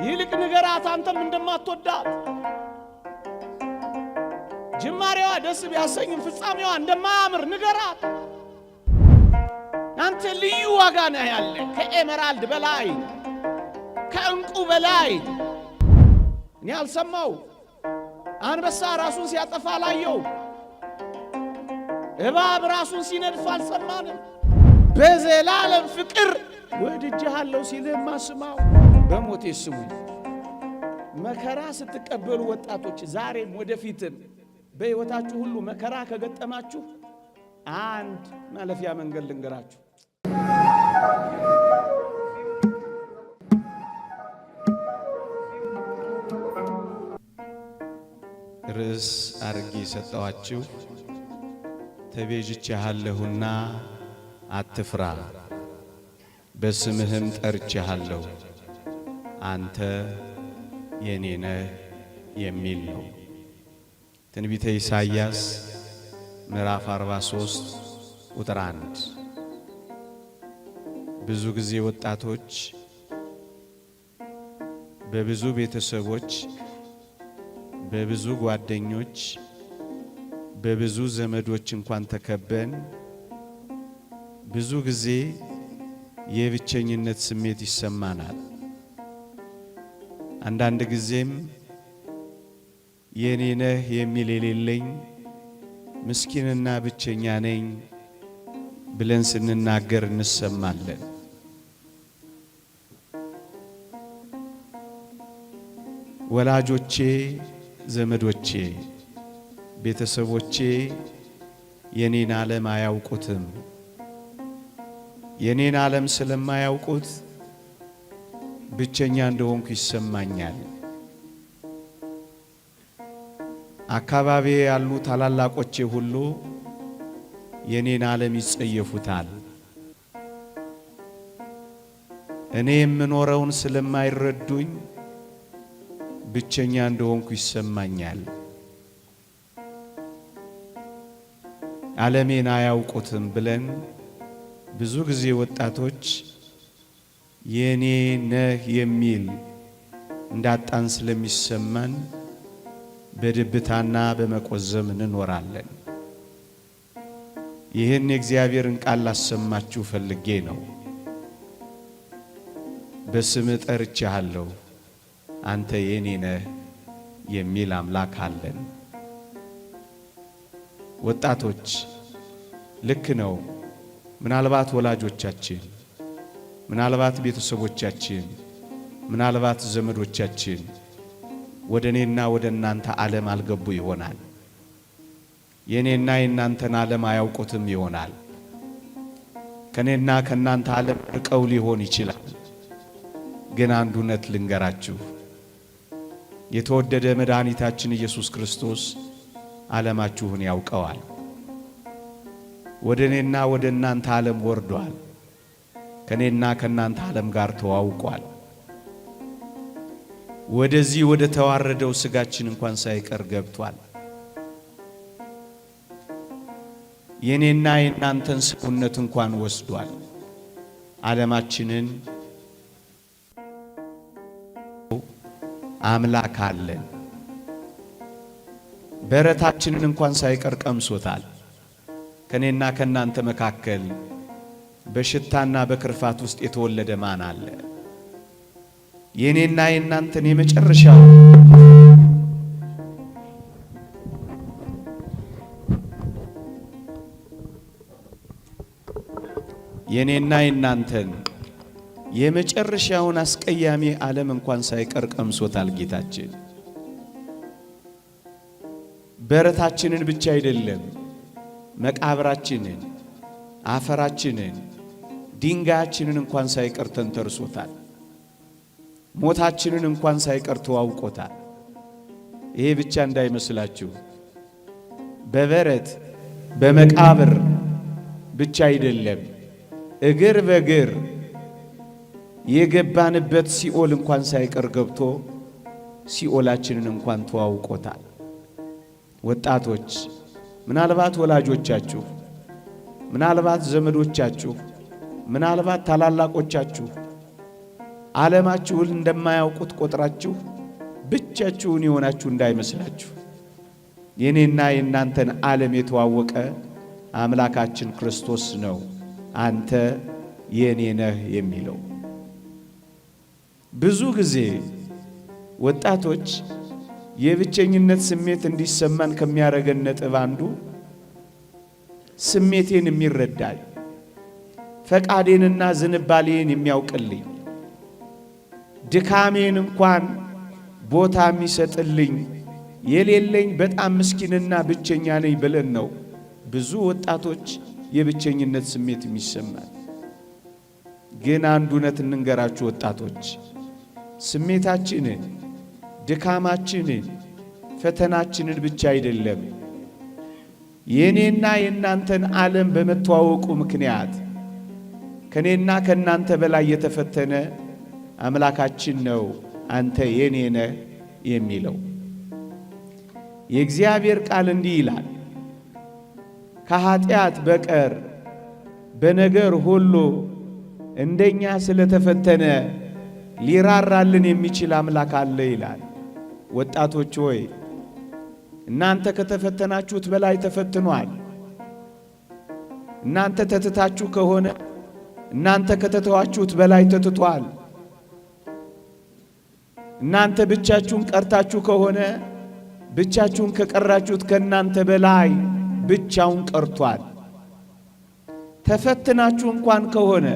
ይልቅ ንገራት አንተም እንደማትወዳት። ጅማሬዋ ደስ ቢያሰኝም ፍጻሜዋ እንደማያምር ንገራት። አንተ ልዩ ዋጋ ነህ ያለ ከኤመራልድ በላይ ከእንቁ በላይ። እኔ አልሰማው አንበሳ ራሱን ሲያጠፋ ላየው፣ እባብ ራሱን ሲነድፍ አልሰማንም። በዘላለም ፍቅር ወድጄሃለሁ ሲልህ ማስማው። በሞቴ ስሙኝ። መከራ ስትቀበሉ ወጣቶች ዛሬም ወደፊትም በሕይወታችሁ ሁሉ መከራ ከገጠማችሁ አንድ ማለፊያ መንገድ ልንገራችሁ። ርዕስ አርጌ ሰጠዋችሁ ተቤዥቼሃለሁና አትፍራ፣ በስምህም ጠርቼሃለሁ አንተ የኔ ነህ የሚል ነው። ትንቢተ ኢሳይያስ ምዕራፍ 43 ቁጥር 1። ብዙ ጊዜ ወጣቶች በብዙ ቤተሰቦች፣ በብዙ ጓደኞች፣ በብዙ ዘመዶች እንኳን ተከበን ብዙ ጊዜ የብቸኝነት ስሜት ይሰማናል። አንዳንድ ጊዜም የኔ ነህ የሚል የሌለኝ ምስኪንና ብቸኛ ነኝ ብለን ስንናገር እንሰማለን። ወላጆቼ፣ ዘመዶቼ፣ ቤተሰቦቼ የኔን ዓለም አያውቁትም። የኔን ዓለም ስለማያውቁት ብቸኛ እንደሆንኩ ይሰማኛል። አካባቢ ያሉ ታላላቆቼ ሁሉ የኔን ዓለም ይጸየፉታል። እኔ የምኖረውን ስለማይረዱኝ ብቸኛ እንደሆንኩ ይሰማኛል። ዓለሜን አያውቁትም ብለን ብዙ ጊዜ ወጣቶች የኔ ነህ የሚል እንዳጣን ስለሚሰማን በድብታና በመቆዘም እንኖራለን። ይህን የእግዚአብሔርን ቃል ላሰማችሁ ፈልጌ ነው። በስምህ ጠርቼሃለሁ አንተ የኔ ነህ የሚል አምላክ አለን። ወጣቶች ልክ ነው። ምናልባት ወላጆቻችን፣ ምናልባት ቤተሰቦቻችን፣ ምናልባት ዘመዶቻችን ወደ እኔና ወደ እናንተ ዓለም አልገቡ ይሆናል። የኔና የእናንተን ዓለም አያውቁትም ይሆናል። ከኔና ከእናንተ ዓለም ርቀው ሊሆን ይችላል። ግን አንድ እውነት ልንገራችሁ፣ የተወደደ መድኃኒታችን ኢየሱስ ክርስቶስ ዓለማችሁን ያውቀዋል። ወደ እኔና ወደ እናንተ ዓለም ወርዷል። ከኔና ከእናንተ ዓለም ጋር ተዋውቋል። ወደዚህ ወደ ተዋረደው ስጋችን እንኳን ሳይቀር ገብቷል። የኔና የእናንተን ሰውነት እንኳን ወስዷል። ዓለማችንን አምላክ አለን። በረታችንን እንኳን ሳይቀር ቀምሶታል። ከኔና ከእናንተ መካከል በሽታና በክርፋት ውስጥ የተወለደ ማን አለ? የኔና የእናንተን የመጨረሻው የኔና የእናንተን የመጨረሻውን አስቀያሚ ዓለም እንኳን ሳይቀር ቀምሶታል ጌታችን። በረታችንን ብቻ አይደለም፣ መቃብራችንን፣ አፈራችንን፣ ድንጋያችንን እንኳን ሳይቀር ተንተርሶታል። ሞታችንን እንኳን ሳይቀር ተዋውቆታል። ይሄ ብቻ እንዳይመስላችሁ፣ በበረት በመቃብር ብቻ አይደለም፣ እግር በእግር የገባንበት ሲኦል እንኳን ሳይቀር ገብቶ ሲኦላችንን እንኳን ተዋውቆታል። ወጣቶች፣ ምናልባት ወላጆቻችሁ፣ ምናልባት ዘመዶቻችሁ፣ ምናልባት ታላላቆቻችሁ ዓለማችሁን እንደማያውቁት ቆጥራችሁ ብቻችሁን የሆናችሁ እንዳይመስላችሁ። የኔና የእናንተን ዓለም የተዋወቀ አምላካችን ክርስቶስ ነው አንተ የኔ ነህ የሚለው። ብዙ ጊዜ ወጣቶች የብቸኝነት ስሜት እንዲሰማን ከሚያረገን ነጥብ አንዱ ስሜቴን የሚረዳኝ ፈቃዴንና ዝንባሌን የሚያውቅልኝ ድካሜን እንኳን ቦታ የሚሰጥልኝ የሌለኝ በጣም ምስኪንና ብቸኛ ነኝ ብለን ነው ብዙ ወጣቶች የብቸኝነት ስሜት የሚሰማን። ግን አንድ እውነት እንንገራችሁ ወጣቶች፣ ስሜታችንን፣ ድካማችንን፣ ፈተናችንን ብቻ አይደለም የኔና የእናንተን ዓለም በመተዋወቁ ምክንያት ከኔና ከእናንተ በላይ የተፈተነ አምላካችን ነው አንተ የኔ ነህ የሚለው። የእግዚአብሔር ቃል እንዲህ ይላል፣ ከኃጢአት በቀር በነገር ሁሉ እንደኛ ስለተፈተነ ሊራራልን የሚችል አምላክ አለ ይላል። ወጣቶች ሆይ እናንተ ከተፈተናችሁት በላይ ተፈትኗል። እናንተ ተትታችሁ ከሆነ እናንተ ከተተዋችሁት በላይ ተትቷል። እናንተ ብቻችሁን ቀርታችሁ ከሆነ ብቻችሁን ከቀራችሁት ከእናንተ በላይ ብቻውን ቀርቷል። ተፈትናችሁ እንኳን ከሆነ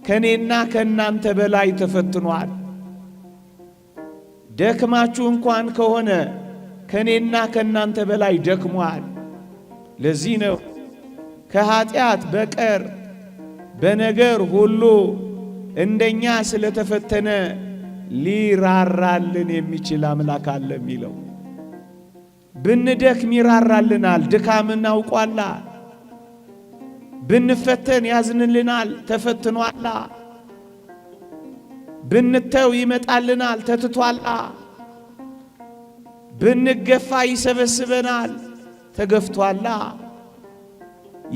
ከኔና ከእናንተ በላይ ተፈትኗል። ደክማችሁ እንኳን ከሆነ ከኔና ከእናንተ በላይ ደክሟል። ለዚህ ነው ከኃጢአት በቀር በነገር ሁሉ እንደኛ ስለተፈተነ ሊራራልን የሚችል አምላክ አለ የሚለው። ብንደክም ይራራልናል፣ ድካምን አውቋላ። ብንፈተን ያዝንልናል፣ ተፈትኗላ። ብንተው ይመጣልናል፣ ተትቷላ። ብንገፋ ይሰበስበናል፣ ተገፍቷላ።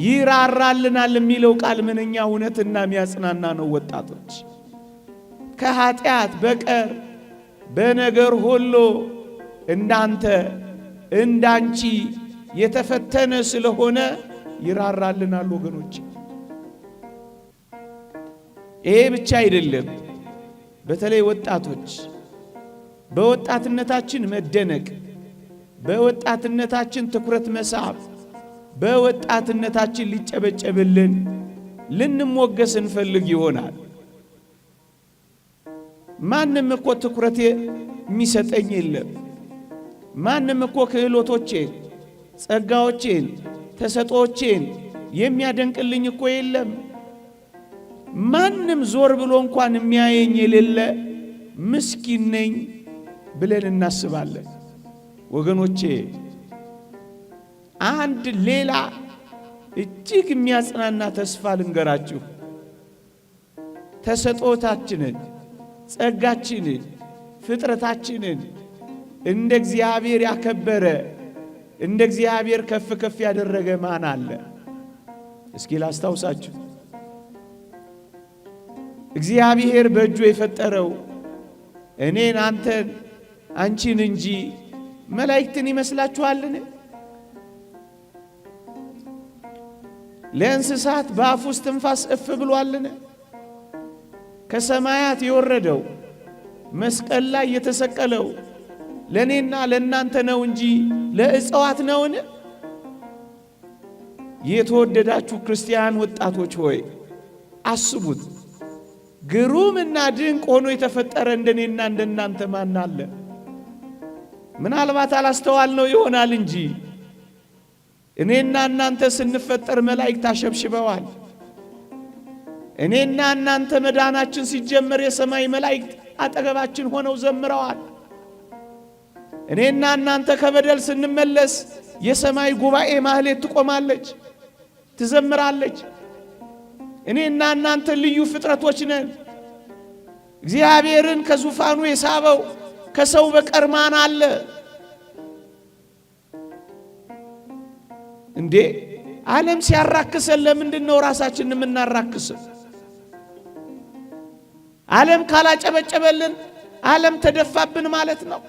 ይራራልናል የሚለው ቃል ምንኛ እውነትና የሚያጽናና ነው ወጣቶች። ከኃጢአት በቀር በነገር ሁሉ እንዳንተ እንዳንቺ የተፈተነ ስለሆነ ይራራልናል ወገኖች። ይሄ ብቻ አይደለም። በተለይ ወጣቶች በወጣትነታችን መደነቅ፣ በወጣትነታችን ትኩረት መሳብ፣ በወጣትነታችን ሊጨበጨብልን ልንሞገስ እንፈልግ ይሆናል። ማንም እኮ ትኩረት የሚሰጠኝ የለም። ማንም እኮ ክህሎቶቼን፣ ጸጋዎቼን፣ ተሰጦቼን የሚያደንቅልኝ እኮ የለም። ማንም ዞር ብሎ እንኳን የሚያየኝ የሌለ ምስኪን ነኝ ብለን እናስባለን። ወገኖቼ አንድ ሌላ እጅግ የሚያጽናና ተስፋ ልንገራችሁ። ተሰጦታችንን፣ ጸጋችንን፣ ፍጥረታችንን እንደ እግዚአብሔር ያከበረ እንደ እግዚአብሔር ከፍ ከፍ ያደረገ ማን አለ? እስኪ ላስታውሳችሁ። እግዚአብሔር በእጁ የፈጠረው እኔን፣ አንተን፣ አንቺን እንጂ መላእክትን ይመስላችኋልን? ለእንስሳት በአፉ ውስጥ ትንፋስ እፍ ብሏልን? ከሰማያት የወረደው መስቀል ላይ የተሰቀለው ለእኔና ለእናንተ ነው እንጂ ለእጽዋት ነውን? የተወደዳችሁ ክርስቲያን ወጣቶች ሆይ አስቡት። ግሩምና ድንቅ ሆኖ የተፈጠረ እንደኔና እንደናንተ ማን አለ? ምናልባት አላስተዋልነው ይሆናል እንጂ እኔና እናንተ ስንፈጠር መላእክት አሸብሽበዋል። እኔና እናንተ መዳናችን ሲጀመር የሰማይ መላእክት አጠገባችን ሆነው ዘምረዋል። እኔና እናንተ ከበደል ስንመለስ የሰማይ ጉባኤ ማህሌት ትቆማለች፣ ትዘምራለች። እኔና እናንተ ልዩ ፍጥረቶች ነን። እግዚአብሔርን ከዙፋኑ የሳበው ከሰው በቀር ማን አለ እንዴ? ዓለም ሲያራክሰን ለምንድን ነው ራሳችንን የምናራክሰው? ዓለም ካላጨበጨበልን ዓለም ተደፋብን ማለት ነው።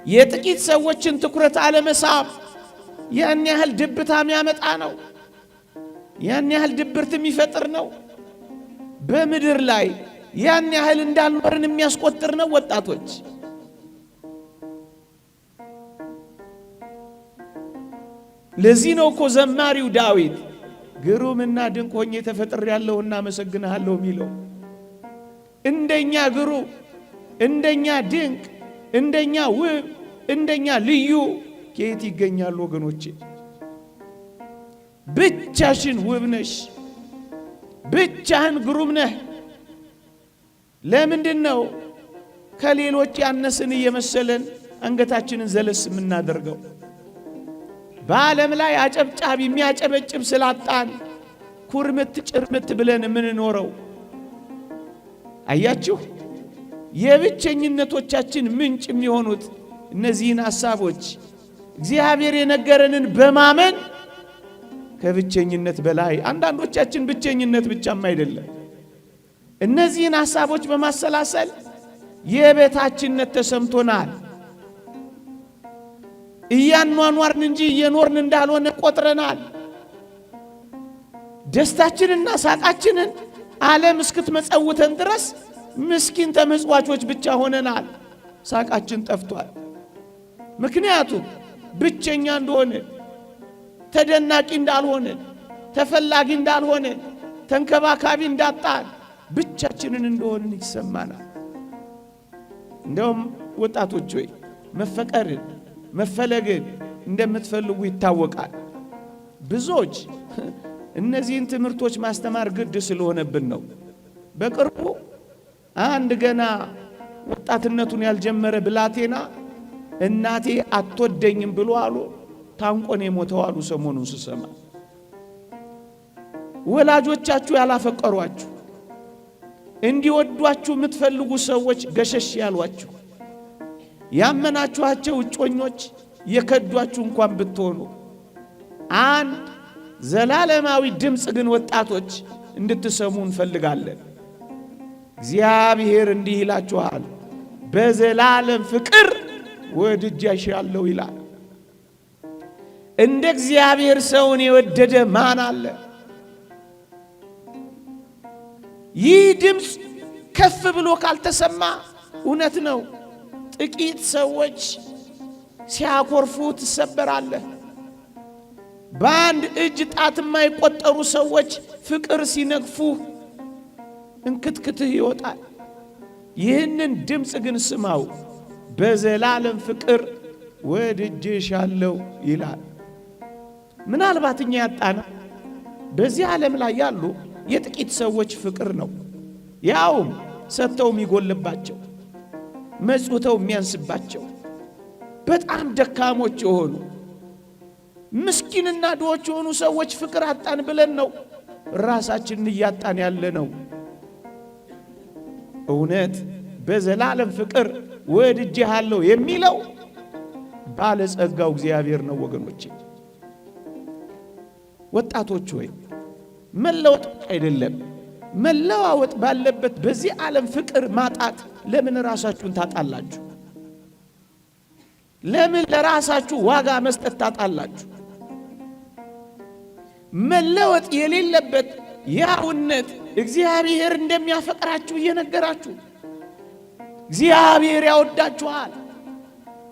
የጥቂት ሰዎችን ትኩረት አለመሳብ ያን ያህል ድብታም ያመጣ ነው። ያን ያህል ድብርት የሚፈጥር ነው። በምድር ላይ ያን ያህል እንዳልኖርን የሚያስቆጥር ነው። ወጣቶች ለዚህ ነው እኮ ዘማሪው ዳዊት ግሩምና ድንቅ ሆኜ ተፈጥሬያለሁና አመሰግንሃለሁ የሚለው። እንደኛ ግሩም፣ እንደኛ ድንቅ፣ እንደኛ ውብ፣ እንደኛ ልዩ ከየት ይገኛሉ ወገኖቼ? ብቻሽን ውብ ነሽ፣ ብቻህን ግሩም ነህ። ለምንድን ነው ከሌሎች ያነስን እየመሰለን አንገታችንን ዘለስ የምናደርገው? በዓለም ላይ አጨብጫቢ የሚያጨበጭብ ስላጣን ኩርምት ጭርምት ብለን የምንኖረው። አያችሁ፣ የብቸኝነቶቻችን ምንጭ የሚሆኑት እነዚህን ሐሳቦች እግዚአብሔር የነገረንን በማመን ከብቸኝነት በላይ አንዳንዶቻችን ብቸኝነት ብቻም አይደለም፣ እነዚህን ሐሳቦች በማሰላሰል የቤታችነት ተሰምቶናል። እያኗኗርን እንጂ እየኖርን እንዳልሆነ ቆጥረናል። ደስታችንና ሳቃችንን ዓለም እስክትመጸውተን ድረስ ምስኪን ተመጽዋቾች ብቻ ሆነናል። ሳቃችን ጠፍቷል። ምክንያቱም ብቸኛ እንደሆነ፣ ተደናቂ እንዳልሆነ፣ ተፈላጊ እንዳልሆነ፣ ተንከባካቢ እንዳጣን፣ ብቻችንን እንደሆንን ይሰማናል። እንደውም ወጣቶች ሆይ መፈቀርን መፈለግን እንደምትፈልጉ ይታወቃል። ብዙዎች እነዚህን ትምህርቶች ማስተማር ግድ ስለሆነብን ነው። በቅርቡ አንድ ገና ወጣትነቱን ያልጀመረ ብላቴና እናቴ አትወደኝም ብሎ አሉ ታንቆን የሞተው አሉ። ሰሞኑን ስሰማ ወላጆቻችሁ ያላፈቀሯችሁ እንዲወዷችሁ የምትፈልጉ ሰዎች ገሸሽ ያሏችሁ ያመናችኋቸው እጮኞች የከዷችሁ እንኳን ብትሆኑ አንድ ዘላለማዊ ድምፅ ግን ወጣቶች እንድትሰሙ እንፈልጋለን። እግዚአብሔር እንዲህ ይላችኋል፣ በዘላለም ፍቅር ወድጄሻለሁ ይላል። እንደ እግዚአብሔር ሰውን የወደደ ማን አለ? ይህ ድምፅ ከፍ ብሎ ካልተሰማ እውነት ነው ጥቂት ሰዎች ሲያኮርፉ ትሰበራለህ። በአንድ እጅ ጣት የማይቆጠሩ ሰዎች ፍቅር ሲነግፉ እንክትክትህ ይወጣል። ይህንን ድምፅ ግን ስማው፣ በዘላለም ፍቅር ወድጄሻለሁ ይላል። ምናልባት እኛ ያጣና በዚህ ዓለም ላይ ያሉ የጥቂት ሰዎች ፍቅር ነው። ያውም ሰጥተው የሚጎልባቸው፣ መጽውተው የሚያንስባቸው፣ በጣም ደካሞች የሆኑ ምስኪንና ድሆች የሆኑ ሰዎች ፍቅር አጣን ብለን ነው ራሳችንን እያጣን ያለ ነው። እውነት በዘላለም ፍቅር ወድጄሃለሁ የሚለው ባለጸጋው እግዚአብሔር ነው። ወገኖቼ ወጣቶች ሆይ መለወጥ አይደለም መለዋወጥ ባለበት በዚህ ዓለም ፍቅር ማጣት ለምን ራሳችሁን ታጣላችሁ? ለምን ለራሳችሁ ዋጋ መስጠት ታጣላችሁ? መለወጥ የሌለበት ያውነት እግዚአብሔር እንደሚያፈቅራችሁ እየነገራችሁ፣ እግዚአብሔር ያወዳችኋል፣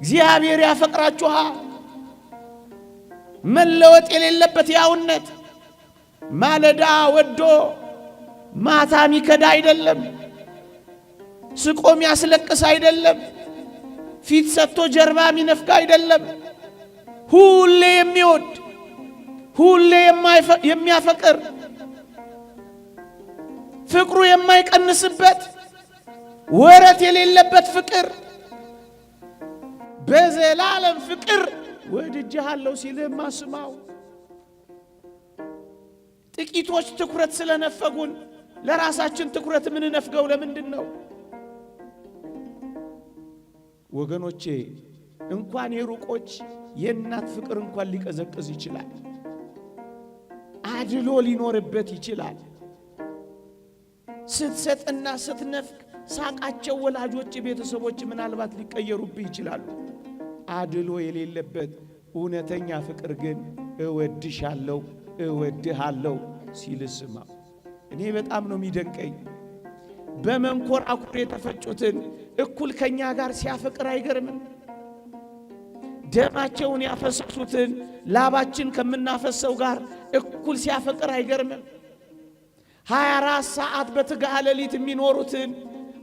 እግዚአብሔር ያፈቅራችኋል። መለወጥ የሌለበት ያውነት ማለዳ ወዶ ማታ ሚከዳ አይደለም። ስቆም ያስለቅስ አይደለም። ፊት ሰጥቶ ጀርባ ሚነፍቅ አይደለም። ሁሌ የሚወድ ሁሌ የሚያፈቅር ፍቅሩ የማይቀንስበት ወረት የሌለበት ፍቅር በዘላለም ፍቅር ወድጄሃለሁ ሲልህማ ስማው። ጥቂቶች ትኩረት ስለነፈጉን ለራሳችን ትኩረት የምንነፍገው ለምንድን ነው? ወገኖቼ እንኳን የሩቆች የእናት ፍቅር እንኳን ሊቀዘቅዝ ይችላል። አድሎ ሊኖርበት ይችላል። ስትሰጥና ስትነፍቅ ሳቃቸው ወላጆች ቤተሰቦች ምናልባት ሊቀየሩብህ ይችላሉ። አድሎ የሌለበት እውነተኛ ፍቅር ግን እወድሻለሁ እወድሃለሁ ሲል ስማ። እኔ በጣም ነው የሚደንቀኝ። በመንኮራኩር የተፈጩትን እኩል ከኛ ጋር ሲያፈቅር አይገርምም? ደማቸውን ያፈሰሱትን ላባችን ከምናፈሰው ጋር እኩል ሲያፈቅር አይገርምም? 24 ሰዓት በትጋሃ ሌሊት የሚኖሩትን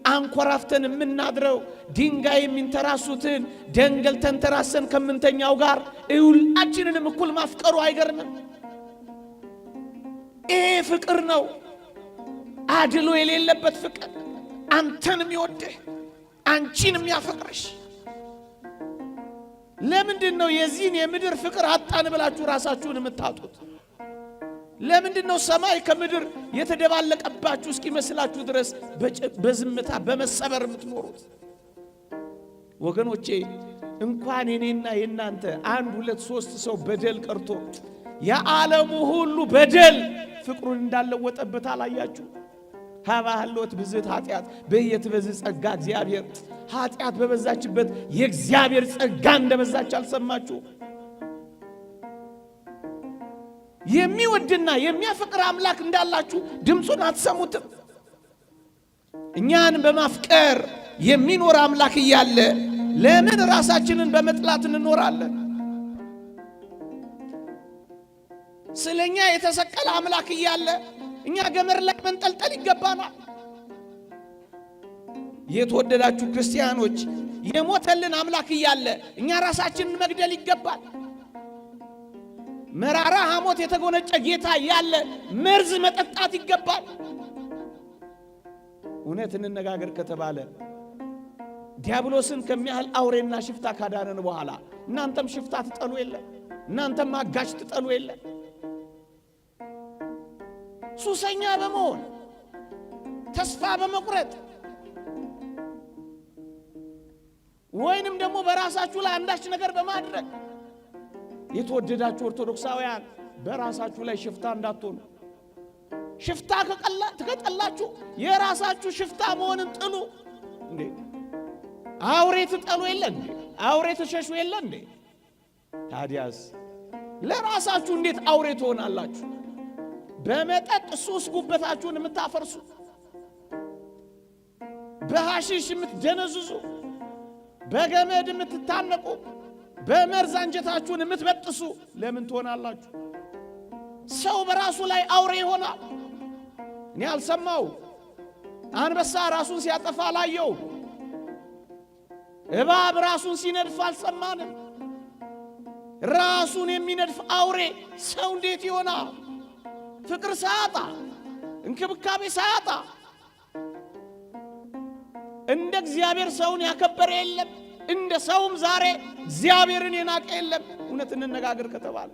አንኮራፍተን የምናድረው ድንጋይ የሚንተራሱትን ደንገል ተንተራሰን ከምንተኛው ጋር ሁላችንንም እኩል ማፍቀሩ አይገርምም? ይሄ ፍቅር ነው፣ አድሎ የሌለበት ፍቅር። አንተንም ይወድህ አንቺንም ያፈቅርሽ። ለምንድን ነው የዚህን የምድር ፍቅር አጣን ብላችሁ ራሳችሁን የምታጡት? ለምንድን ነው ሰማይ ከምድር የተደባለቀባችሁ እስኪመስላችሁ ድረስ በዝምታ በመሰበር የምትኖሩት? ወገኖቼ እንኳን የኔና የናንተ 1 2 3 ሰው በደል ቀርቶ የዓለሙ ሁሉ በደል ፍቅሩን እንዳለወጠበት አላያችሁ? ሀባህሎት ብዝት ኃጢአት በየትበዝ ጸጋ እግዚአብሔር። ኃጢአት በበዛችበት የእግዚአብሔር ጸጋ እንደበዛች አልሰማችሁ? የሚወድና የሚያፈቅር አምላክ እንዳላችሁ ድምፁን አትሰሙትም? እኛን በማፍቀር የሚኖር አምላክ እያለ ለምን ራሳችንን በመጥላት እንኖራለን? ስለኛ የተሰቀለ አምላክ እያለ እኛ ገመድ ላይ መንጠልጠል ይገባናል? የተወደዳችሁ ክርስቲያኖች፣ የሞተልን አምላክ እያለ እኛ ራሳችንን መግደል ይገባል? መራራ ሐሞት የተጎነጨ ጌታ ያለ መርዝ መጠጣት ይገባል? እውነት እንነጋገር ከተባለ ዲያብሎስን ከሚያህል አውሬና ሽፍታ ካዳነን በኋላ እናንተም ሽፍታ ትጠሉ የለ? እናንተም አጋሽ ትጠሉ የለ? ሱሰኛ በመሆን ተስፋ በመቁረጥ ወይንም ደግሞ በራሳችሁ ላይ አንዳች ነገር በማድረግ የተወደዳችሁ ኦርቶዶክሳውያን በራሳችሁ ላይ ሽፍታ እንዳትሆኑ። ሽፍታ ከጠላችሁ የራሳችሁ ሽፍታ መሆንን ጥሉ። እንዴ አውሬ ትጠሉ የለ እንዴ? አውሬ ትሸሹ የለ እንዴ? ታዲያስ ለራሳችሁ እንዴት አውሬ ትሆናላችሁ? በመጠጥ ሱስ ጉበታችሁን የምታፈርሱ፣ በሐሺሽ የምትደነዝዙ፣ በገመድ የምትታነቁ፣ በመርዝ አንጀታችሁን የምትበጥሱ ለምን ትሆናላችሁ? ሰው በራሱ ላይ አውሬ ይሆናል። እኔ አልሰማው። አንበሳ ራሱን ሲያጠፋ አላየው። እባብ ራሱን ሲነድፍ አልሰማንም። ራሱን የሚነድፍ አውሬ ሰው እንዴት ይሆናል? ፍቅር ሳያጣ እንክብካቤ ሳያጣ እንደ እግዚአብሔር ሰውን ያከበረ የለም። እንደ ሰውም ዛሬ እግዚአብሔርን የናቀ የለም። እውነት እንነጋገር ከተባለ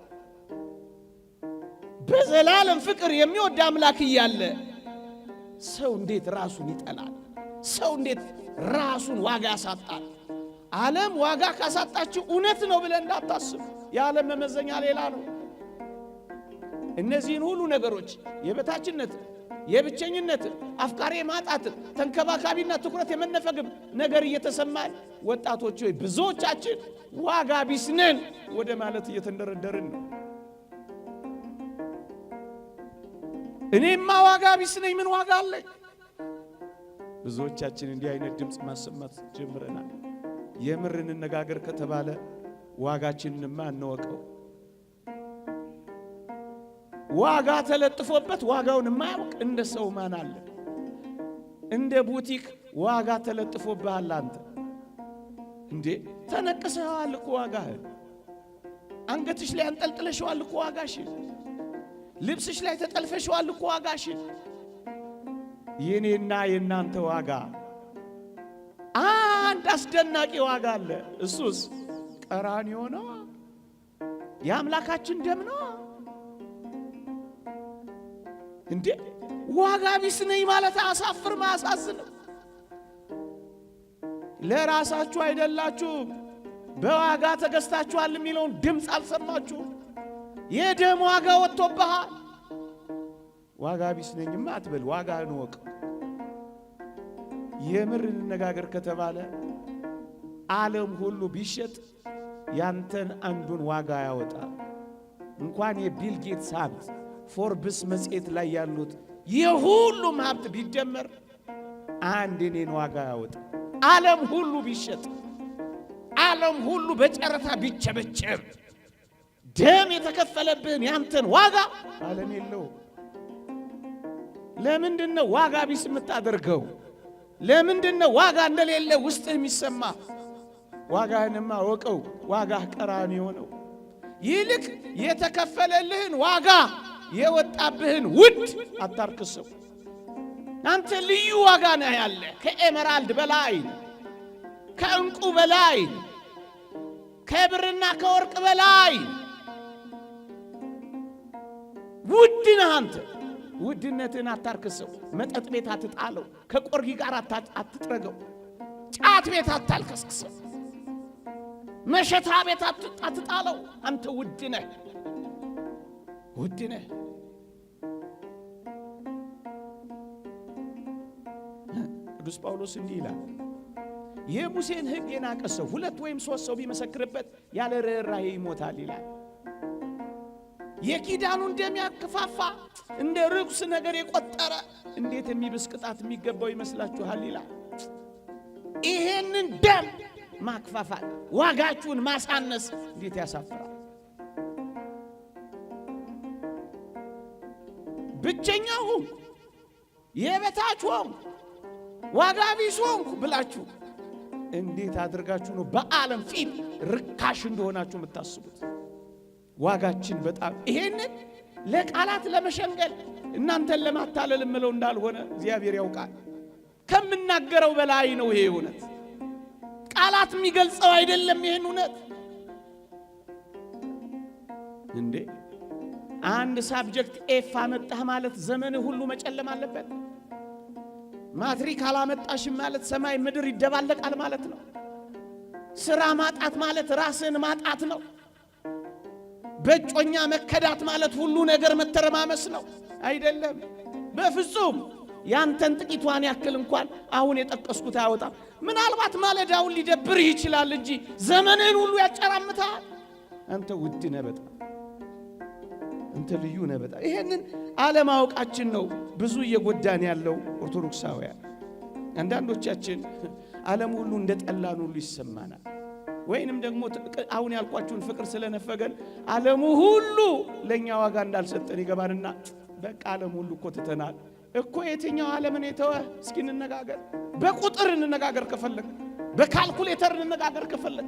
በዘላለም ፍቅር የሚወድ አምላክ እያለ ሰው እንዴት ራሱን ይጠላል? ሰው እንዴት ራሱን ዋጋ ያሳጣል? ዓለም ዋጋ ካሳጣችሁ እውነት ነው ብለን እንዳታስቡ። የዓለም መመዘኛ ሌላ ነው። እነዚህን ሁሉ ነገሮች የበታችነት፣ የብቸኝነት፣ አፍቃሪ ማጣት፣ ተንከባካቢና ትኩረት የመነፈግም ነገር እየተሰማን ወጣቶች ሆይ ብዙዎቻችን ዋጋ ቢስ ነን ወደ ማለት እየተንደረደርን ነው። እኔማ ዋጋ ቢስ ነኝ፣ ምን ዋጋ አለኝ? ብዙዎቻችን እንዲህ አይነት ድምፅ ማሰማት ጀምረናል። የምር እንነጋገር ከተባለ ዋጋችንንማ እንወቀው። ዋጋ ተለጥፎበት ዋጋውን የማያውቅ እንደ ሰው ማን አለ? እንደ ቡቲክ ዋጋ ተለጥፎብሃል አንተ። እንዴ ተነቅሰዋል እኮ ዋጋህን። አንገትሽ ላይ አንጠልጥለሽዋል እኮ ዋጋሽን። ልብስሽ ላይ ተጠልፈሽዋል እኮ ዋጋሽን። የኔና የናንተ ዋጋ አንድ አስደናቂ ዋጋ አለ። እሱስ ቀራንዮ ነው። የአምላካችን ደም ነው። እንዴ ዋጋ ቢስ ነኝ ማለት አያሳፍርም? አያሳዝንም? ለራሳችሁ አይደላችሁም፣ በዋጋ ተገዝታችኋል የሚለውን ድምፅ አልሰማችሁም? የደም ዋጋ ወጥቶብሃል። ዋጋ ቢስ ነኝማ አትበል። ዋጋህን ወቅ። የምር እንነጋገር ከተባለ ዓለም ሁሉ ቢሸጥ ያንተን አንዱን ዋጋ ያወጣ። እንኳን የቢል ጌትስ ሀብት ፎርብስ መጽሔት ላይ ያሉት የሁሉም ሀብት ቢደመር አንድ የኔን ዋጋ ያወጣ። ዓለም ሁሉ ቢሸጥ፣ ዓለም ሁሉ በጨረታ ቢቸበቸብ ደም የተከፈለብህን ያንተን ዋጋ ዓለም የለው። ለምንድነው ዋጋ ቢስ የምታደርገው? ለምንድነው ዋጋ እንደሌለ ውስጥህ የሚሰማ? ዋጋህንማ ወቀው። ዋጋህ ቀራንዮ ነው። ይልቅ የተከፈለልህን ዋጋ የወጣብህን ውድ አታርክሰው። አንተ ልዩ ዋጋ ነህ ያለ ከኤመራልድ በላይ፣ ከእንቁ በላይ፣ ከብርና ከወርቅ በላይ ውድ ነህ አንተ። ውድነትን አታርክሰው። መጠጥ ቤት አትጣለው። ከቆርጊ ጋር አትጥረገው። ጫት ቤት አታልከስክሰው። መሸታ ቤት አትጣለው። አንተ ውድ ነህ፣ ውድ ነህ። ቅዱስ ጳውሎስ እንዲህ ይላል፣ የሙሴን ሕግ የናቀ ሰው 2 ወይም 3 ሰው ቢመሰክርበት ያለ ርኅራኄ ይሞታል ይላል። የኪዳኑን ደም ያከፋፋ እንደ ርኩስ ነገር የቆጠረ እንዴት የሚብስ ቅጣት የሚገባው ይመስላችኋል ይላል። ይሄንን ደም ማክፋፋት፣ ዋጋችሁን ማሳነስ እንዴት ያሳፍራል! ብቸኛው የበታች ሆንኩ፣ ዋጋ ቢስ ሆንኩ ብላችሁ እንዴት አድርጋችሁ ነው በዓለም ፊት ርካሽ እንደሆናችሁ የምታስቡት? ዋጋችን በጣም ይሄንን ለቃላት ለመሸንገል እናንተን ለማታለል ምለው እንዳልሆነ እግዚአብሔር ያውቃል። ከምናገረው በላይ ነው ይሄ እውነት። ቃላት የሚገልጸው አይደለም ይሄን እውነት። እንዴ አንድ ሳብጀክት ኤፍ አመጣህ ማለት ዘመን ሁሉ መጨለም አለበት? ማትሪክ አላመጣሽም ማለት ሰማይ ምድር ይደባለቃል ማለት ነው? ስራ ማጣት ማለት ራስን ማጣት ነው? በጮኛ መከዳት ማለት ሁሉ ነገር መተረማመስ ነው? አይደለም በፍጹም። ያንተን ጥቂቷን ያክል እንኳን አሁን የጠቀስኩት አያወጣም። ምናልባት ማለዳውን ሊደብርህ ይችላል እንጂ ዘመንህን ሁሉ ያጨራምታል። አንተ ውድ ነህ በጣም፣ አንተ ልዩ ነህ በጣም። ይሄንን አለማወቃችን ነው ብዙ እየጎዳን ያለው ኦርቶዶክሳውያን። አንዳንዶቻችን ዓለም ሁሉ እንደጠላን ሁሉ ይሰማናል። ወይንም ደግሞ አሁን ያልኳችሁን ፍቅር ስለነፈገን ዓለሙ ሁሉ ለኛ ዋጋ እንዳልሰጠን ይገባንና በቃ ዓለም ሁሉ እኮ ትተናል እኮ። የትኛው ዓለምን የተወ? እስኪ እንነጋገር። በቁጥር እንነጋገር ከፈለግ፣ በካልኩሌተር እንነጋገር ከፈለግ።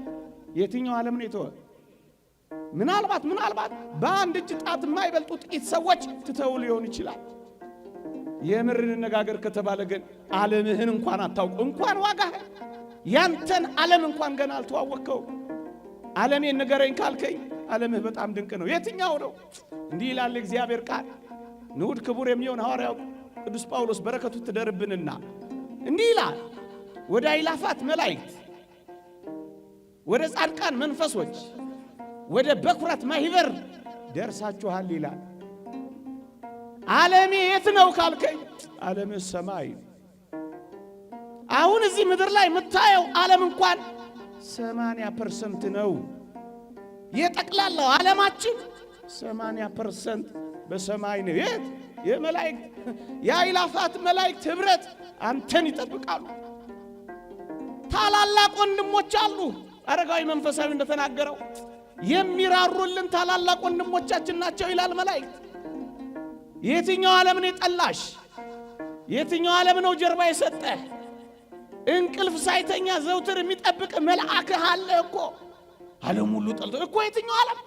የትኛው ዓለምን የተወ? ምናልባት በአንድ እጅ ጣት የማይበልጡ ጥቂት ሰዎች ትተው ሊሆን ይችላል። የምር እንነጋገር ከተባለ ግን ዓለምህን እንኳን አታውቁ፣ እንኳን ዋጋህን ያንተን ዓለም እንኳን ገና አልተዋወቅከው። ዓለሜን ንገረኝ ካልከኝ ዓለምህ በጣም ድንቅ ነው። የትኛው ነው? እንዲህ ይላል እግዚአብሔር ቃል። ንዑድ ክቡር የሚሆን ሐዋርያው ቅዱስ ጳውሎስ በረከቱ ትደርብንና እንዲህ ይላል፣ ወደ አእላፋት መላእክት፣ ወደ ጻድቃን መንፈሶች፣ ወደ በኩራት ማህበር ደርሳችኋል ይላል። ዓለሜ የት ነው ካልከኝ ዓለምህ ሰማይ። አሁን እዚህ ምድር ላይ የምታየው ዓለም እንኳን 80% ነው። የጠቅላላው ዓለማችን 80% በሰማይ ነው። የት? የመላእክት የአእላፋት መላእክት ኅብረት አንተን ይጠብቃሉ። ታላላቅ ወንድሞች አሉ። አረጋዊ መንፈሳዊ እንደተናገረው የሚራሩልን ታላላቅ ወንድሞቻችን ናቸው ይላል መላእክት። የትኛው ዓለም ነው የጠላሽ? የትኛው ዓለም ነው ጀርባ የሰጠህ? እንቅልፍ ሳይተኛ ዘውትር የሚጠብቅ መልአክህ አለ እኮ። ዓለም ሁሉ ጠልቶ እኮ የትኛው ዓለም?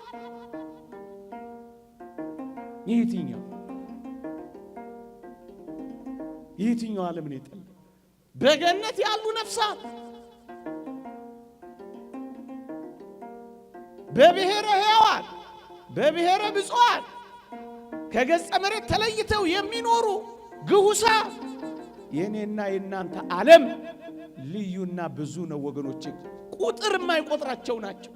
የትኛው ዓለም ነው የጠላ? በገነት ያሉ ነፍሳት በብሔረ ሕያዋን በብሔረ ብፁዓን ከገጸ መሬት ተለይተው የሚኖሩ ግሁሳ የኔና የናንተ ዓለም ልዩና ብዙ ነው ወገኖቼ። ቁጥር የማይቆጥራቸው ናቸው።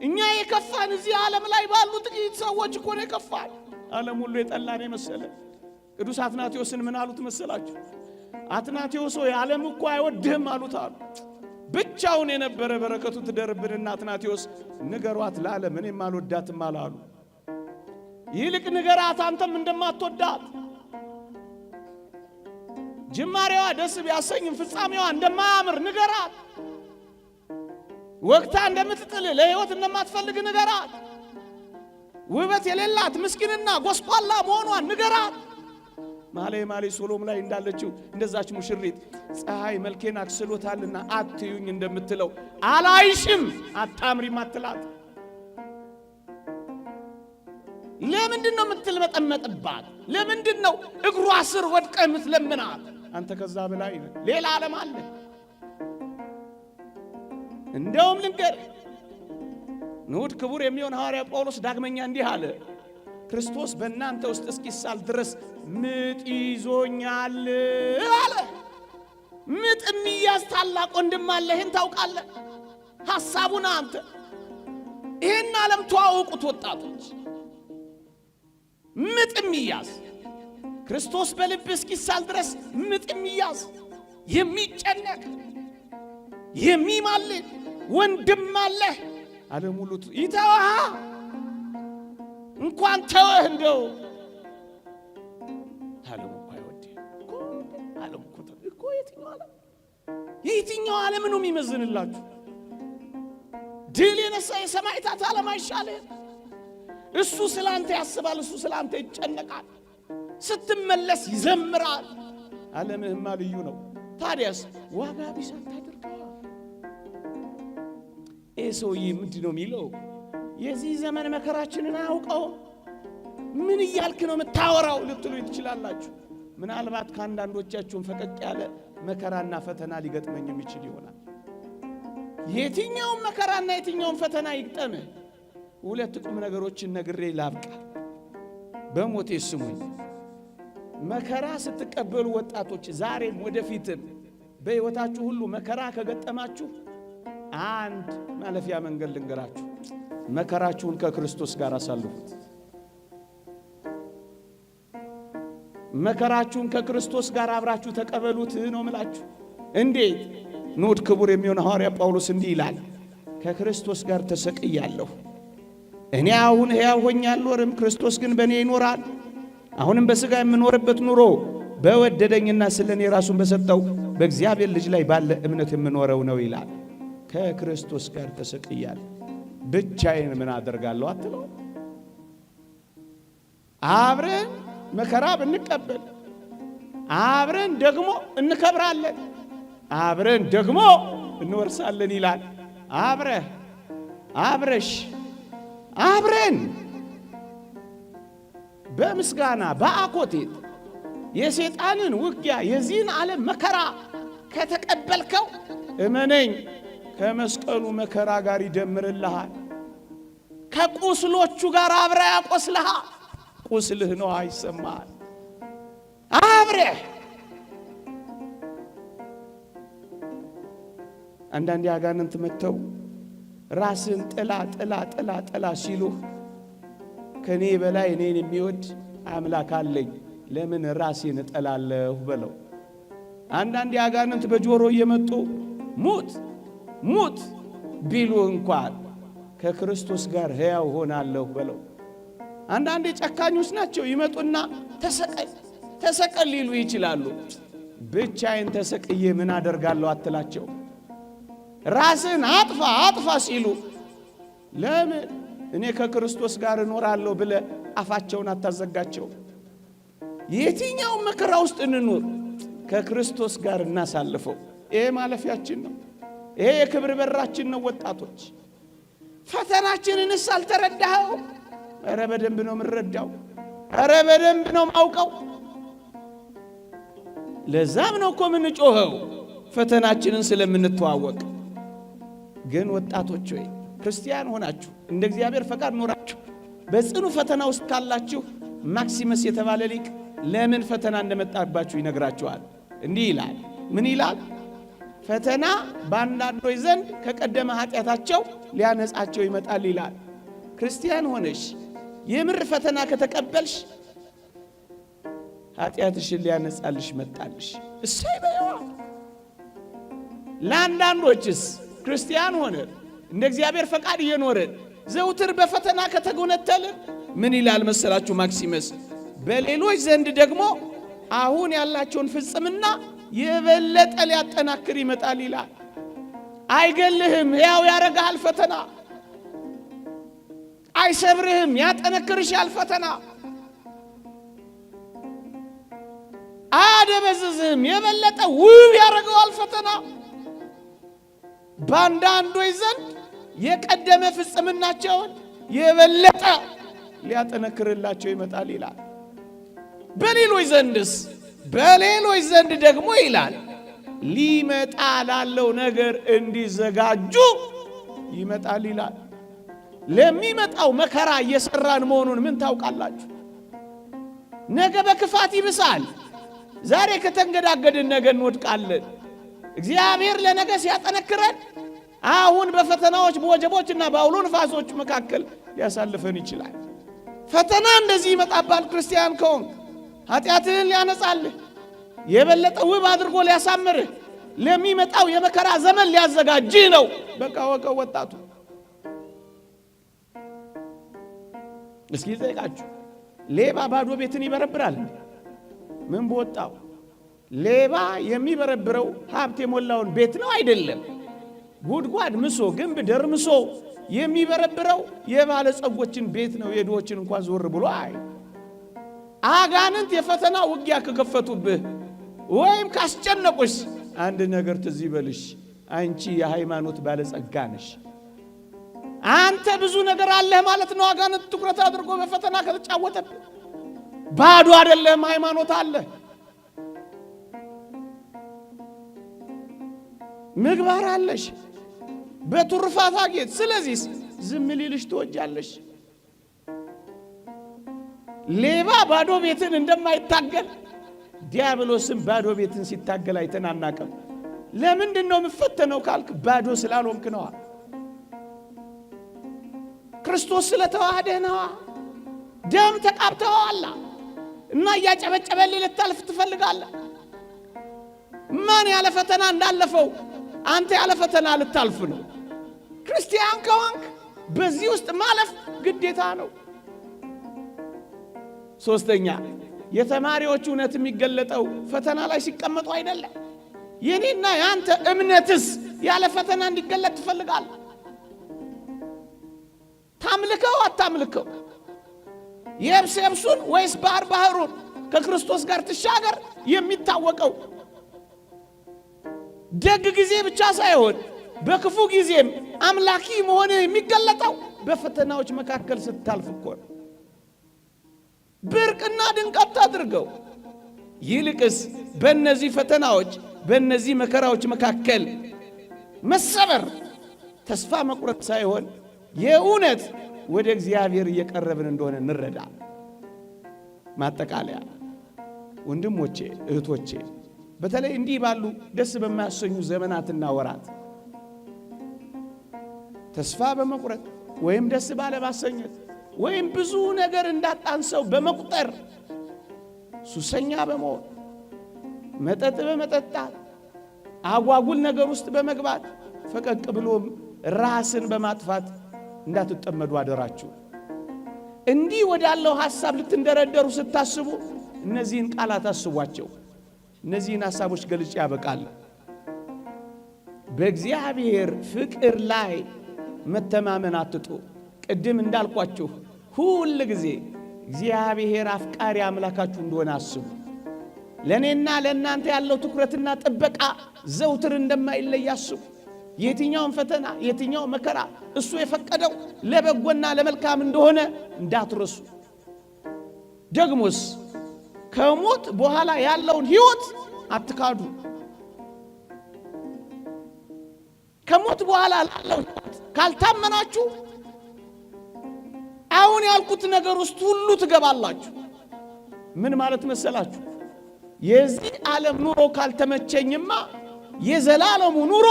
እኛ የከፋን እዚህ ዓለም ላይ ባሉ ጥቂት ሰዎች እኮ ነው የከፋን። ዓለም ሁሉ የጠላን የመሰለ ቅዱስ አትናቴዎስን ምን አሉት መሰላችሁ? አትናቴዎስ ሆይ ዓለም እኮ አይወድህም አሉት አሉ። ብቻውን የነበረ በረከቱ ትደርብንና አትናቴዎስ ንገሯት ለዓለም እኔም አልወዳትም አላሉ። ይልቅ ንገራት አንተም እንደማትወዳት፣ ጅማሬዋ ደስ ቢያሰኝም ፍጻሜዋ እንደማያምር ንገራት። ወቅታ እንደምትጥል ለሕይወት እንደማትፈልግ ንገራት። ውበት የሌላት ምስኪንና ጎስቋላ መሆኗን ንገራት። መኃልየ ሰሎሞን ላይ እንዳለችው እንደዛች ሙሽሪት ፀሐይ መልኬን አክስሎታልና አትዩኝ እንደምትለው አላይሽም አታምሪም አትላት። ለምንድነው የምትልመጠመጥባት? ለምንድነው እግሯ ስር ወድቀህ የምትለምናት? አንተ ከዛ በላይ ሌላ ዓለም አለ። እንደውም ልንገር ንዑድ ክቡር የሚሆን ሐዋርያ ጳውሎስ ዳግመኛ እንዲህ አለ፣ ክርስቶስ በእናንተ ውስጥ እስኪሳል ድረስ ምጥ ይዞኛል አለ። ምጥ የሚያዝ ታላቅ ወንድም አለ። ይህን ታውቃለህ? ሐሳቡን አንተ ይህን ዓለም ተዋወቁት ወጣቶች። ምጥ የሚያዝ ክርስቶስ በልብ እስኪሳል ድረስ ምጥ የሚያዝ የሚጨነቅ የሚማልድ ወንድም አለ። ዓለም ሁሉ ይተዋሃ እንኳን ተወህ እንደው ዓለም እኮ አይወድህም እኮ። ዓለም እኮ የትኛው ዓለም ነው የሚመዝንላችሁ? ድል የነሳ የሰማዕታት ዓለም አይሻልህም? እሱ ስላንተ ያስባል፣ እሱ ስላንተ ይጨነቃል፣ ስትመለስ ይዘምራል። ዓለምህማ ልዩ ነው። ታዲያስ ዋጋ ቢስ አታድርገው። ሰውዬ ምንድን ነው የሚለው? የዚህ ዘመን መከራችንን አያውቀው። ምን እያልክ ነው የምታወራው ልትሉ ትችላላችሁ። ምናልባት ከአንዳንዶቻችሁም ፈቀቅ ያለ መከራና ፈተና ሊገጥመኝ የሚችል ይሆናል። የትኛውም መከራና የትኛውም ፈተና ይግጠምህ። ሁለት ቁም ነገሮችን ነግሬ ላብቃ። በሞቴ ስሙኝ። መከራ ስትቀበሉ ወጣቶች፣ ዛሬም ወደፊትም በሕይወታችሁ ሁሉ መከራ ከገጠማችሁ አንድ ማለፊያ መንገድ ልንገራችሁ። መከራችሁን ከክርስቶስ ጋር አሳልፉት። መከራችሁን ከክርስቶስ ጋር አብራችሁ ተቀበሉት ነው ምላችሁ። እንዴት? ንዑድ ክቡር የሚሆን ሐዋርያ ጳውሎስ እንዲህ ይላል፣ ከክርስቶስ ጋር ተሰቅያለሁ። እኔ አሁን ሕያው ሆኜ አልኖርም፣ ክርስቶስ ግን በእኔ ይኖራል። አሁንም በሥጋ የምኖርበት ኑሮ በወደደኝና ስለ እኔ ራሱን በሰጠው በእግዚአብሔር ልጅ ላይ ባለ እምነት የምኖረው ነው ይላል። ከክርስቶስ ጋር ተሰቅያለሁ። ብቻዬን ምን አደርጋለሁ አትለው። አብረን መከራ ብንቀበል አብረን ደግሞ እንከብራለን፣ አብረን ደግሞ እንወርሳለን ይላል። አብረሽ አብረን በምስጋና በአኮቴት የሰይጣንን ውጊያ የዚህን ዓለም መከራ ከተቀበልከው እመነኝ ከመስቀሉ መከራ ጋር ይደምርልሃል። ከቁስሎቹ ጋር አብረ ያቆስልሃል። ቁስልህ ነው አይሰማል። አብረህ አንዳንዴ አጋንንት መተው ራስን ጥላ ሲሉህ ከኔ በላይ እኔን የሚወድ አምላክ አለኝ፣ ለምን ራሴን እጠላለሁ በለው። አንዳንዴ አጋንንት በጆሮ እየመጡ ሙት ቢሉ እንኳን ከክርስቶስ ጋር ሕያው ሆናለሁ በለው። አንዳንዴ ጨካኞች ናቸው። ይመጡና ተሰቀል ሊሉ ይችላሉ። ብቻዬን ተሰቅዬ ምን አደርጋለሁ አትላቸው። ራስን አጥፋ ሲሉ ለምን እኔ ከክርስቶስ ጋር እኖራለሁ ብለ አፋቸውን አታዘጋቸው። የትኛው መከራ ውስጥ እንኖር ከክርስቶስ ጋር እናሳልፈው። ይሄ ማለፊያችን ነው። ይሄ የክብር በራችን ነው። ወጣቶች ፈተናችንንስ አልተረዳኸው? ኧረ በደንብ ነው የምንረዳው። ኧረ በደንብ ነው ማውቀው። ለዛም ነው እኮ የምንጮኸው ፈተናችንን ስለምንተዋወቅ። ግን ወጣቶች ሆይ ክርስቲያን ሆናችሁ እንደ እግዚአብሔር ፈቃድ ኖራችሁ በጽኑ ፈተና ውስጥ ካላችሁ ማክሲመስ የተባለ ሊቅ ለምን ፈተና እንደመጣባችሁ ይነግራችኋል። እንዲህ ይላል። ምን ይላል? ፈተና በአንዳንዶች ዘንድ ከቀደመ ኃጢአታቸው ሊያነጻቸው ይመጣል ይላል። ክርስቲያን ሆነሽ የምር ፈተና ከተቀበልሽ ኃጢአትሽን ሊያነጻልሽ መጣልሽ። እሰይ በይዋ። ለአንዳንዶችስ ክርስቲያን ሆነ እንደ እግዚአብሔር ፈቃድ እየኖረ ዘውትር በፈተና ከተጎነተልን ምን ይላል መሰላችሁ ማክሲመስ? በሌሎች ዘንድ ደግሞ አሁን ያላቸውን ፍጽምና የበለጠ ሊያጠናክር ይመጣል ይላል። አይገልህም፣ ሕያው ያረጋል ፈተና። አይሰብርህም፣ ያጠነክርሻል ፈተና። አያደበዝዝህም፣ የበለጠ ውብ ያረጋል ፈተና። በአንዳንዶች ዘንድ የቀደመ ፍጽምናቸውን የበለጠ ሊያጠነክርላቸው ይመጣል ይላል። በሌሎች ዘንድስ? በሌሎች ዘንድ ደግሞ ይላል ሊመጣ ላለው ነገር እንዲዘጋጁ ይመጣል ይላል። ለሚመጣው መከራ እየሰራን መሆኑን ምን ታውቃላችሁ? ነገ በክፋት ይብሳል። ዛሬ ከተንገዳገድን ነገ እንወድቃለን። እግዚአብሔር ለነገ ሲያጠነክረን አሁን በፈተናዎች በወጀቦችና በአውሎ ንፋሶች መካከል ሊያሳልፈን ይችላል። ፈተና እንደዚህ ይመጣባል። ክርስቲያን ከሆንክ ኃጢአትህን ሊያነጻልህ የበለጠ ውብ አድርጎ ሊያሳምርህ ለሚመጣው የመከራ ዘመን ሊያዘጋጅህ ነው። በቃ ወቀው ወጣቱ እስኪ ጠይቃችሁ፣ ሌባ ባዶ ቤትን ይበረብራል? ምን በወጣው? ሌባ የሚበረብረው ሀብት የሞላውን ቤት ነው አይደለም። ጉድጓድ ምሶ ግንብ ደርምሶ የሚበረብረው የባለጸጎችን ቤት ነው። የድሆችን እንኳን ዞር ብሎ አይ። አጋንንት የፈተና ውጊያ ከከፈቱብህ ወይም ካስጨነቁሽ አንድ ነገር ትዝ ይበልሽ፣ አንቺ የሃይማኖት ባለጸጋ ነሽ። አንተ ብዙ ነገር አለህ ማለት ነው። አጋንንት ትኩረት አድርጎ በፈተና ከተጫወተብህ ባዶ አይደለም፣ ሃይማኖት አለ፣ ምግባር አለሽ፣ በትሩፋት አጌጥ። ስለዚህ ዝም ሊልሽ ትወጃለሽ። ሌባ ባዶ ቤትን እንደማይታገል ዲያብሎስም ባዶ ቤትን ሲታገል አይተን አናውቅም። ለምንድን ነው የምፈተነው ካልክ ባዶ ስላልሆንክ ነዋ። ክርስቶስ ስለተዋህደህ ነዋ። ደም ተቃብተዋል እና እያጨበጨበልህ ልታልፍ ትፈልጋለህ። ማን ያለ ፈተና እንዳለፈው አንተ ያለ ፈተና ልታልፍ ነው። ክርስቲያን ከሆንክ በዚህ ውስጥ ማለፍ ግዴታ ነው። ሶስተኛ የተማሪዎች እውነት የሚገለጠው ፈተና ላይ ሲቀመጡ አይደለም። የኔና ያንተ እምነትስ ያለ ፈተና እንዲገለጥ ትፈልጋለህ? ታምልከው አታምልከው? የብስ የብሱን ወይስ ባህር ባህሩን ከክርስቶስ ጋር ትሻገር የሚታወቀው ደግ ጊዜ ብቻ ሳይሆን በክፉ ጊዜም አምላኪ መሆን የሚገለጠው በፈተናዎች መካከል ስታልፍ እኮ ነው። ብርቅና ድንቀት አድርገው። ይልቅስ በእነዚህ ፈተናዎች በእነዚህ መከራዎች መካከል መሰበር፣ ተስፋ መቁረጥ ሳይሆን የእውነት ወደ እግዚአብሔር እየቀረብን እንደሆነ እንረዳ። ማጠቃለያ ወንድሞቼ እህቶቼ፣ በተለይ እንዲህ ባሉ ደስ በማያሰኙ ዘመናትና ወራት ተስፋ በመቁረጥ ወይም ደስ ባለ ማሰኘት ወይም ብዙ ነገር እንዳጣን ሰው በመቁጠር ሱሰኛ በመሆን መጠጥ በመጠጣት አጓጉል ነገር ውስጥ በመግባት ፈቀቅ ብሎም ራስን በማጥፋት እንዳትጠመዱ አደራችሁ። እንዲህ ወዳለው ሐሳብ ልትንደረደሩ ስታስቡ እነዚህን ቃላት አስቧቸው። እነዚህን ሐሳቦች ገልጬ ያበቃል። በእግዚአብሔር ፍቅር ላይ መተማመን አትጡ። ቅድም እንዳልኳችሁ ሁል ጊዜ እግዚአብሔር አፍቃሪ አምላካችሁ እንደሆነ አስቡ። ለኔና ለእናንተ ያለው ትኩረትና ጥበቃ ዘውትር እንደማይለይ አስቡ። የትኛውን ፈተና የትኛው መከራ እሱ የፈቀደው ለበጎና ለመልካም እንደሆነ እንዳትረሱ። ደግሞስ ከሞት በኋላ ያለውን ሕይወት አትካዱ። ከሞት በኋላ ያለው ካልታመናችሁ አሁን ያልኩት ነገር ውስጥ ሁሉ ትገባላችሁ። ምን ማለት መሰላችሁ? የዚህ ዓለም ኑሮ ካልተመቸኝማ የዘላለሙ ኑሮ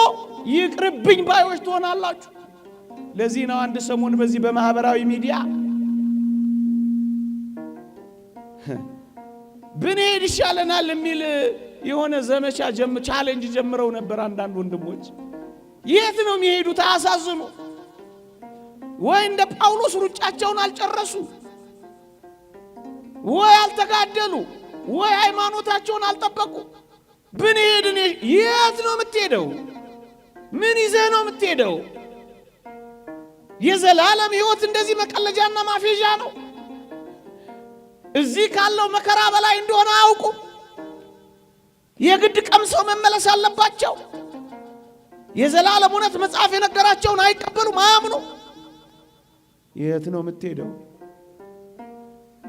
ይቅርብኝ ባዮች ትሆናላችሁ። ለዚህ ነው አንድ ሰሞን በዚህ በማህበራዊ ሚዲያ ብንሄድ ይሻለናል የሚል የሆነ ዘመቻ ቻሌንጅ ጀምረው ነበር አንዳንድ ወንድሞች። የት ነው የሚሄዱት? አሳዝኑ። ወይ እንደ ጳውሎስ ሩጫቸውን አልጨረሱ፣ ወይ አልተጋደሉ፣ ወይ ሃይማኖታቸውን አልጠበቁ። ብንሄድ የት ነው የምትሄደው? ምን ይዘህ ነው የምትሄደው? የዘላለም ሕይወት እንደዚህ መቀለጃና ማፌዣ ነው። እዚህ ካለው መከራ በላይ እንደሆነ አውቁ። የግድ ቀምሰው መመለስ አለባቸው። የዘላለም እውነት መጽሐፍ የነገራቸውን አይቀበሉም፣ አያምኑ። የት ነው የምትሄደው?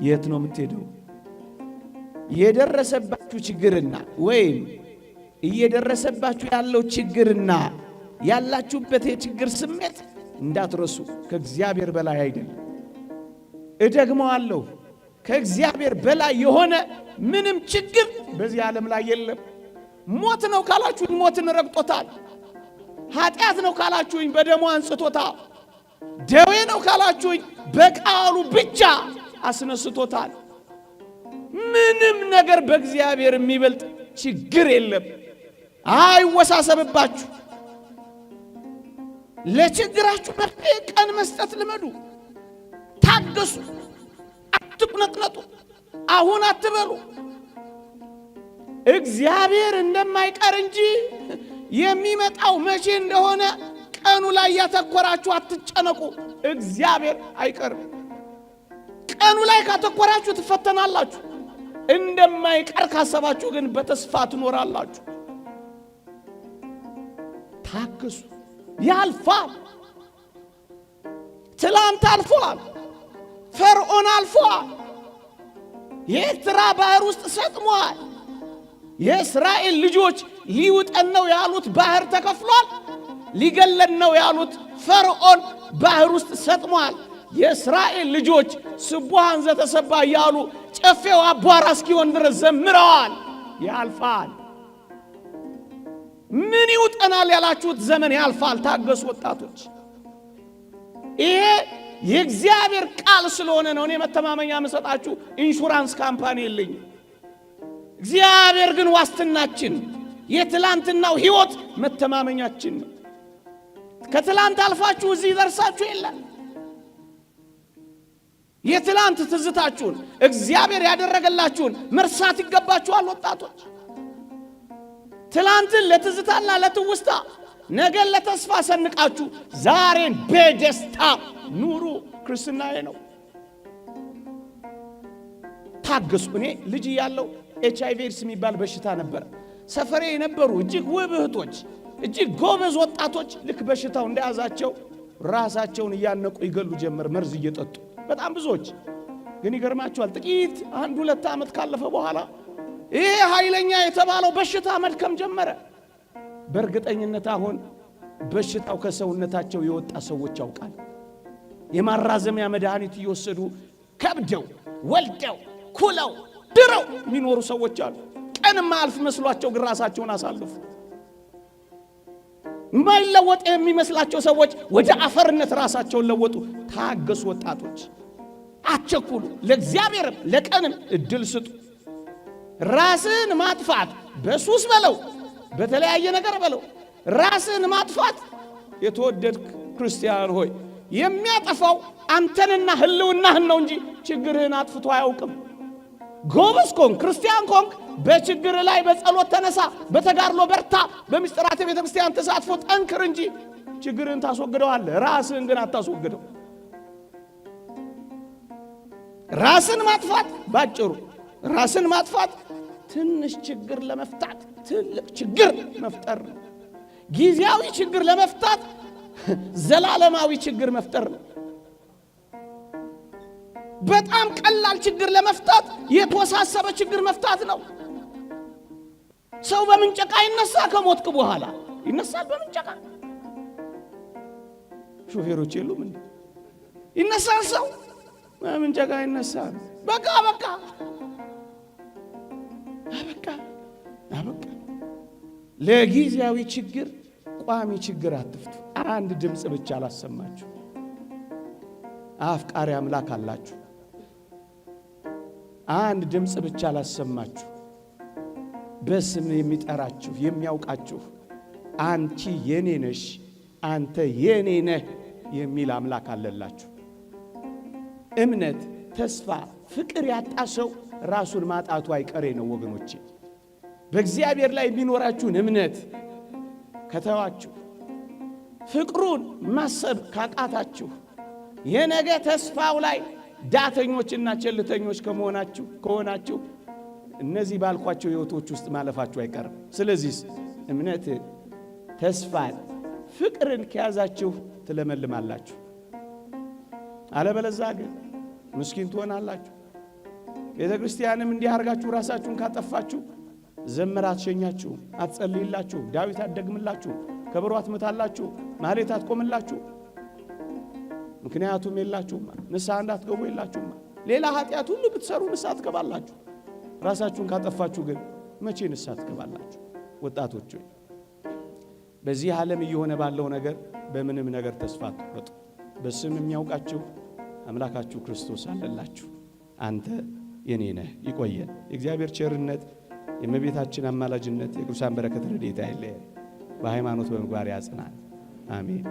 የት ነው የምትሄደው? የደረሰባችሁ ችግርና ወይም እየደረሰባችሁ ያለው ችግርና ያላችሁበት የችግር ስሜት እንዳትረሱ፣ ከእግዚአብሔር በላይ አይደለም። እደግመዋለሁ፣ ከእግዚአብሔር በላይ የሆነ ምንም ችግር በዚህ ዓለም ላይ የለም። ሞት ነው ካላችሁኝ ሞትን ረግጦታል። ኃጢአት ነው ካላችሁኝ በደሙ አንጽቶታል። ደዌ ነው ካላችሁኝ በቃሉ ብቻ አስነስቶታል። ምንም ነገር በእግዚአብሔር የሚበልጥ ችግር የለም። አይወሳሰብባችሁ። ለችግራችሁ መፍትሄ ቀን መስጠት ልመዱ። ታገሱ። አትቁነጥነጡ። አሁን አትበሉ። እግዚአብሔር እንደማይቀር እንጂ የሚመጣው መቼ እንደሆነ ቀኑ ላይ ያተኮራችሁ አትጨነቁ። እግዚአብሔር አይቀርም። ቀኑ ላይ ካተኮራችሁ ትፈተናላችሁ። እንደማይቀር ካሰባችሁ ግን በተስፋ ትኖራላችሁ። ታገሱ። ያልፋል። ትላንት አልፏል። ፈርዖን አልፏል። የኤርትራ ባህር ውስጥ ሰጥሟል። የእስራኤል ልጆች ሊውጠን ነው ያሉት ባህር ተከፍሏል። ሊገለን ነው ያሉት ፈርዖን ባህር ውስጥ ሰጥሟል። የእስራኤል ልጆች ስቡሃን ዘተሰባ ያሉ ጨፌው አቧራ እስኪሆን ድረስ ዘምረዋል። ያልፋል። ምን ይውጠናል ያላችሁት ዘመን ያልፋል። ታገሱ ወጣቶች። ይሄ የእግዚአብሔር ቃል ስለሆነ ነው። እኔ መተማመኛ መሰጣችሁ ኢንሹራንስ ካምፓኒ የለኝም። እግዚአብሔር ግን ዋስትናችን፣ የትላንትናው ሕይወት መተማመኛችን ነው። ከትላንት አልፋችሁ እዚህ ደርሳችሁ የለም። የትላንት ትዝታችሁን እግዚአብሔር ያደረገላችሁን መርሳት ይገባችኋል ወጣቶች። ትላንትን ለትዝታና ለትውስታ ነገን ለተስፋ ሰንቃችሁ ዛሬን በደስታ ኑሩ። ክርስትናዬ ነው። ታገሱ። እኔ ልጅ ያለው HIV ኤድስ የሚባል በሽታ ነበር። ሰፈሬ የነበሩ እጅግ ውብ እህቶች፣ እጅግ ጎበዝ ወጣቶች ልክ በሽታው እንደያዛቸው ራሳቸውን እያነቁ ይገሉ ጀመር፣ መርዝ እየጠጡ በጣም ብዙዎች። ግን ይገርማቸዋል፣ ጥቂት 1-2 ዓመት ካለፈ በኋላ ይሄ ኃይለኛ የተባለው በሽታ መድከም ጀመረ። በእርግጠኝነት አሁን በሽታው ከሰውነታቸው የወጣ ሰዎች ያውቃል። የማራዘሚያ መድኃኒት እየወሰዱ ከብደው ወልደው ኩለው ድረው የሚኖሩ ሰዎች አሉ። ቀን ማልፍ መስሏቸው ግን ራሳቸውን አሳልፉ። ማይለወጥ የሚመስላቸው ሰዎች ወደ አፈርነት ራሳቸውን ለወጡ። ታገሱ ወጣቶች፣ አትቸኩሉ። ለእግዚአብሔርም ለቀንም እድል ስጡ። ራስን ማጥፋት በሱስ በለው በተለያየ ነገር በለው ራስን ማጥፋት የተወደድክ ክርስቲያን ሆይ የሚያጠፋው አንተንና ህልውናህን ነው እንጂ ችግርህን አጥፍቶ አያውቅም። ጎበዝ ኮንክ ክርስቲያን ኮንክ በችግር ላይ በጸሎት ተነሳ፣ በተጋድሎ በርታ፣ በምስጢራተ ቤተ ክርስቲያን ተሳትፎ ጠንክር እንጂ ችግርህን ታስወግደዋለህ። ራስህን ግን አታስወግደው። ራስን ማጥፋት ባጭሩ ራስን ማጥፋት ትንሽ ችግር ለመፍታት ትልቅ ችግር መፍጠር ነው። ጊዜያዊ ችግር ለመፍታት ዘላለማዊ ችግር መፍጠር ነው። በጣም ቀላል ችግር ለመፍታት የተወሳሰበ ችግር መፍታት ነው። ሰው በምንጨቃ ይነሳ፣ ከሞትክ በኋላ ይነሳል በምንጨቃ። ሾፌሮች የሉም እንዴ? ይነሳል ሰው በምንጨቃ ይነሳል። በቃ በቃ አበቃ አበቃ። ለጊዜያዊ ችግር ቋሚ ችግር አትፍቱ። አንድ ድምፅ ብቻ አላሰማችሁ። አፍቃሪ አምላክ አላችሁ። አንድ ድምፅ ብቻ ላሰማችሁ። በስም የሚጠራችሁ የሚያውቃችሁ አንቺ የኔ ነሽ፣ አንተ የኔ ነህ የሚል አምላክ አለላችሁ። እምነት፣ ተስፋ፣ ፍቅር ያጣ ሰው ራሱን ማጣቱ አይቀሬ ነው ወገኖቼ። በእግዚአብሔር ላይ የሚኖራችሁን እምነት ከተዋችሁ፣ ፍቅሩን ማሰብ ካቃታችሁ፣ የነገ ተስፋው ላይ ዳተኞችና ቸልተኞች ከሆናችሁ እነዚህ ባልኳቸው ሕይወቶች ውስጥ ማለፋችሁ አይቀርም። ስለዚህ እምነትን፣ ተስፋን፣ ፍቅርን ከያዛችሁ ትለመልማላችሁ። አለበለዚያ ግን ምስኪን ትሆናላችሁ። ቤተ ክርስቲያንም እንዲህ አድርጋችሁ ራሳችሁን ካጠፋችሁ ዘመር አትሸኛችሁ፣ አትጸልይላችሁ፣ ዳዊት አትደግምላችሁ፣ ከበሮ አትመታላችሁ፣ ማህሌት አትቆምላችሁ። ምክንያቱም የላችሁማ፣ ንስሐ እንዳትገቡ የላችሁማ። ሌላ ኃጢአት ሁሉ ብትሰሩ ንስሐ ትገባላችሁ። ራሳችሁን ካጠፋችሁ ግን መቼ ንስሐ ትገባላችሁ? ወጣቶች ሆይ በዚህ ዓለም እየሆነ ባለው ነገር በምንም ነገር ተስፋ አትቁረጡ። በስም የሚያውቃችሁ አምላካችሁ ክርስቶስ አለላችሁ። አንተ የኔ ነህ። ይቆየን። የእግዚአብሔር ቸርነት፣ የእመቤታችን አማላጅነት፣ የቅዱሳን በረከት ረድኤት አይለየን። በሃይማኖት በምግባር ያጽናን። አሜን።